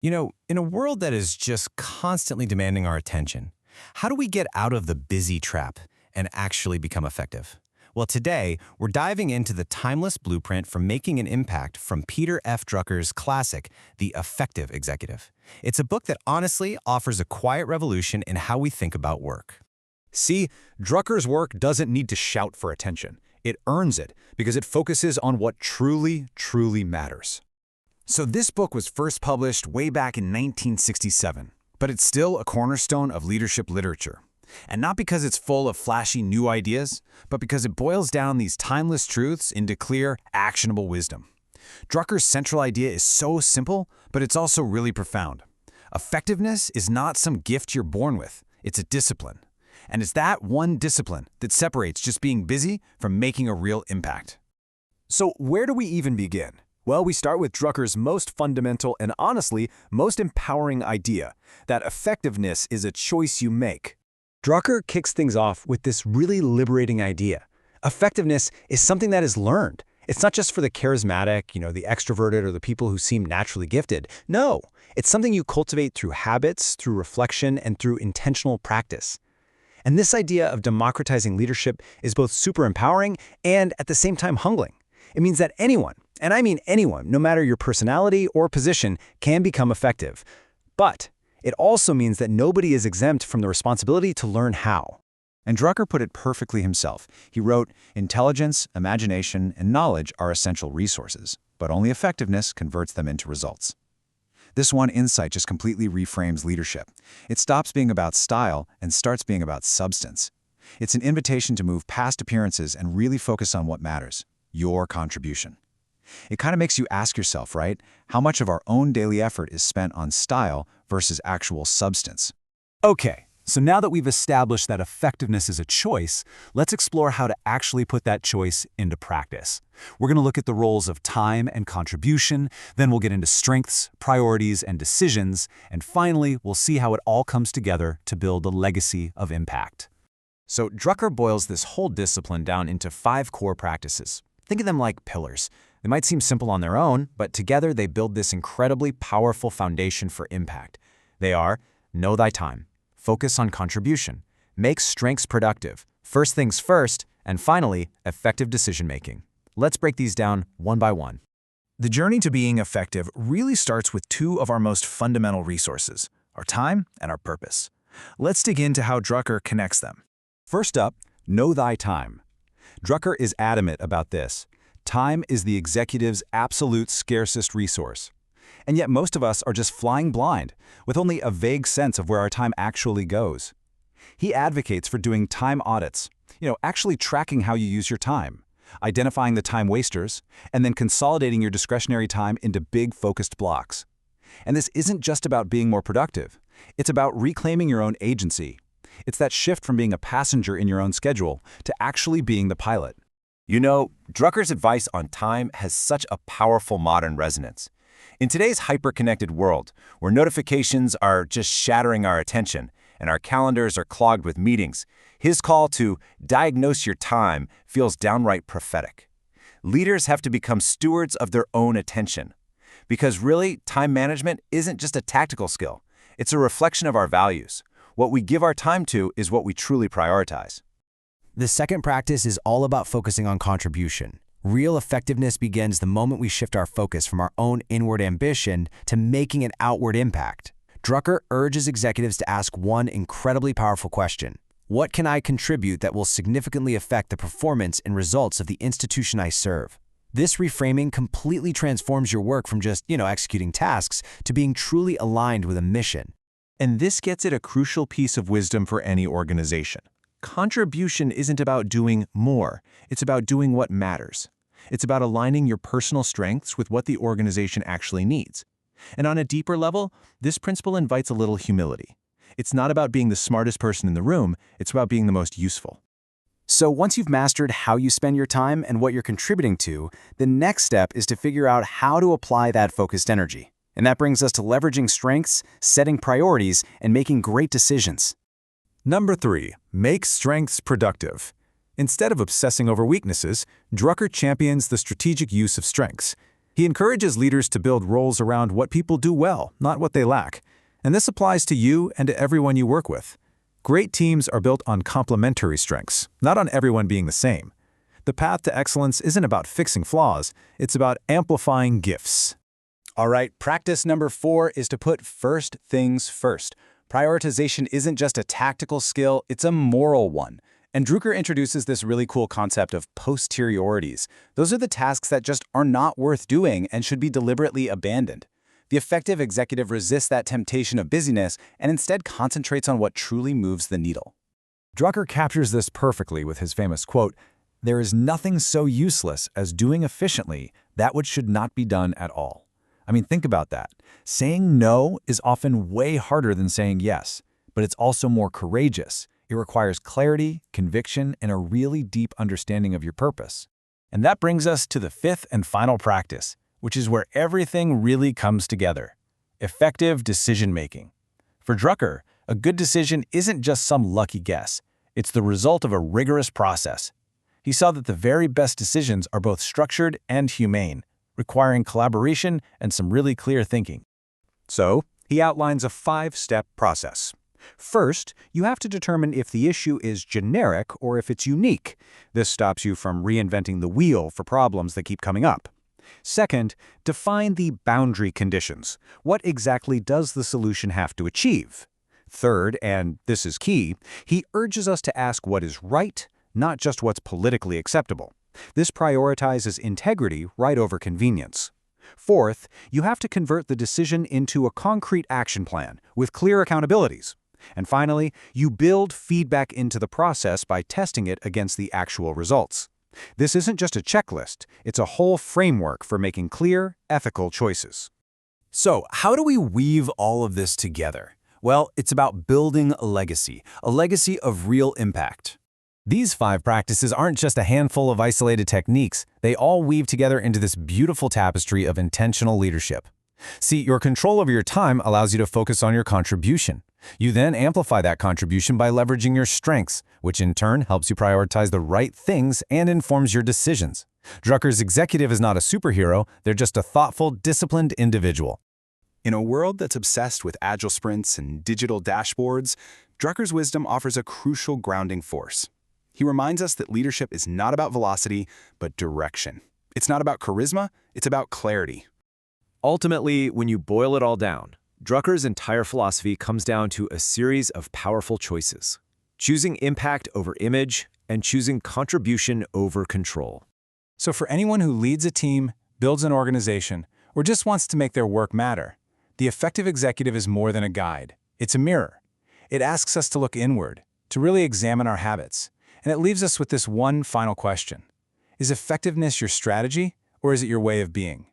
In a world that is just constantly demanding our attention, how do we get out of the busy trap and actually become effective? Well, today, we're diving into the timeless blueprint for making an impact from Peter F. Drucker's classic, The Effective Executive. It's a book that honestly offers a quiet revolution in how we think about work. See, Drucker's work doesn't need to shout for attention. It earns it because it focuses on what truly, truly matters. So this book was first published way back in 1967, but it's still a cornerstone of leadership literature. And not because it's full of flashy new ideas, but because it boils down these timeless truths into clear, actionable wisdom. Drucker's central idea is so simple, but it's also really profound. Effectiveness is not some gift you're born with. It's a discipline. And it's that one discipline that separates just being busy from making a real impact. So where do we even begin? Well, we start with Drucker's most fundamental and honestly most empowering idea, that effectiveness is a choice you make. Drucker kicks things off with this really liberating idea. Effectiveness is something that is learned. It's not just for the charismatic, the extroverted, or the people who seem naturally gifted. No, it's something you cultivate through habits, through reflection, and through intentional practice. And this idea of democratizing leadership is both super empowering and at the same time humbling. It means that anyone, and I mean anyone, no matter your personality or position, can become effective. But it also means that nobody is exempt from the responsibility to learn how. And Drucker put it perfectly himself. He wrote, "Intelligence, imagination, and knowledge are essential resources, but only effectiveness converts them into results." This one insight just completely reframes leadership. It stops being about style and starts being about substance. It's an invitation to move past appearances and really focus on what matters: your contribution. It kind of makes you ask yourself, right? How much of our own daily effort is spent on style versus actual substance? Okay, so now that we've established that effectiveness is a choice, let's explore how to actually put that choice into practice. We're going to look at the roles of time and contribution, then we'll get into strengths, priorities, and decisions, and finally, we'll see how it all comes together to build a legacy of impact. So Drucker boils this whole discipline down into 5 core practices. Think of them like pillars. They might seem simple on their own, but together they build this incredibly powerful foundation for impact. They are: know thy time, focus on contribution, make strengths productive, first things first, and finally, effective decision-making. Let's break these down one by one. The journey to being effective really starts with 2 of our most fundamental resources: our time and our purpose. Let's dig into how Drucker connects them. First up, know thy time. Drucker is adamant about this. Time is the executive's absolute scarcest resource. And yet most of us are just flying blind, with only a vague sense of where our time actually goes. He advocates for doing time audits, actually tracking how you use your time, identifying the time wasters, and then consolidating your discretionary time into big focused blocks. And this isn't just about being more productive. It's about reclaiming your own agency. It's that shift from being a passenger in your own schedule to actually being the pilot. Drucker's advice on time has such a powerful modern resonance. In today's hyper-connected world, where notifications are just shattering our attention and our calendars are clogged with meetings, his call to diagnose your time feels downright prophetic. Leaders have to become stewards of their own attention. Because really, time management isn't just a tactical skill. It's a reflection of our values. What we give our time to is what we truly prioritize. The second practice is all about focusing on contribution. Real effectiveness begins the moment we shift our focus from our own inward ambition to making an outward impact. Drucker urges executives to ask one incredibly powerful question: what can I contribute that will significantly affect the performance and results of the institution I serve? This reframing completely transforms your work from just, executing tasks to being truly aligned with a mission. And this gets at a crucial piece of wisdom for any organization. Contribution isn't about doing more. It's about doing what matters. It's about aligning your personal strengths with what the organization actually needs. And on a deeper level, this principle invites a little humility. It's not about being the smartest person in the room. It's about being the most useful. So once you've mastered how you spend your time and what you're contributing to, the next step is to figure out how to apply that focused energy. And that brings us to leveraging strengths, setting priorities, and making great decisions. Number 3, make strengths productive. Instead of obsessing over weaknesses, Drucker champions the strategic use of strengths. He encourages leaders to build roles around what people do well, not what they lack. And this applies to you and to everyone you work with. Great teams are built on complementary strengths, not on everyone being the same. The path to excellence isn't about fixing flaws, it's about amplifying gifts. All right, practice number 4 is to put first things first. Prioritization isn't just a tactical skill, it's a moral one. And Drucker introduces this really cool concept of posteriorities. Those are the tasks that just are not worth doing and should be deliberately abandoned. The effective executive resists that temptation of busyness and instead concentrates on what truly moves the needle. Drucker captures this perfectly with his famous quote, "There is nothing so useless as doing efficiently that which should not be done at all." I mean, think about that. Saying no is often way harder than saying yes, but it's also more courageous. It requires clarity, conviction, and a really deep understanding of your purpose. And that brings us to the 5th and final practice, which is where everything really comes together: effective decision-making. For Drucker, a good decision isn't just some lucky guess. It's the result of a rigorous process. He saw that the very best decisions are both structured and humane, requiring collaboration and some really clear thinking. So, he outlines a 5-step process. First, you have to determine if the issue is generic or if it's unique. This stops you from reinventing the wheel for problems that keep coming up. Second, define the boundary conditions. What exactly does the solution have to achieve? Third, and this is key, he urges us to ask what is right, not just what's politically acceptable. This prioritizes integrity right over convenience. Fourth, you have to convert the decision into a concrete action plan with clear accountabilities. And finally, you build feedback into the process by testing it against the actual results. This isn't just a checklist, it's a whole framework for making clear, ethical choices. So, how do we weave all of this together? Well, it's about building a legacy of real impact. These 5 practices aren't just a handful of isolated techniques, they all weave together into this beautiful tapestry of intentional leadership. See, your control over your time allows you to focus on your contribution. You then amplify that contribution by leveraging your strengths, which in turn helps you prioritize the right things and informs your decisions. Drucker's executive is not a superhero, they're just a thoughtful, disciplined individual. In a world that's obsessed with agile sprints and digital dashboards, Drucker's wisdom offers a crucial grounding force. He reminds us that leadership is not about velocity, but direction. It's not about charisma, it's about clarity. Ultimately, when you boil it all down, Drucker's entire philosophy comes down to a series of powerful choices: choosing impact over image and choosing contribution over control. So for anyone who leads a team, builds an organization, or just wants to make their work matter, the effective executive is more than a guide. It's a mirror. It asks us to look inward, to really examine our habits. And it leaves us with this one final question. Is effectiveness your strategy, or is it your way of being?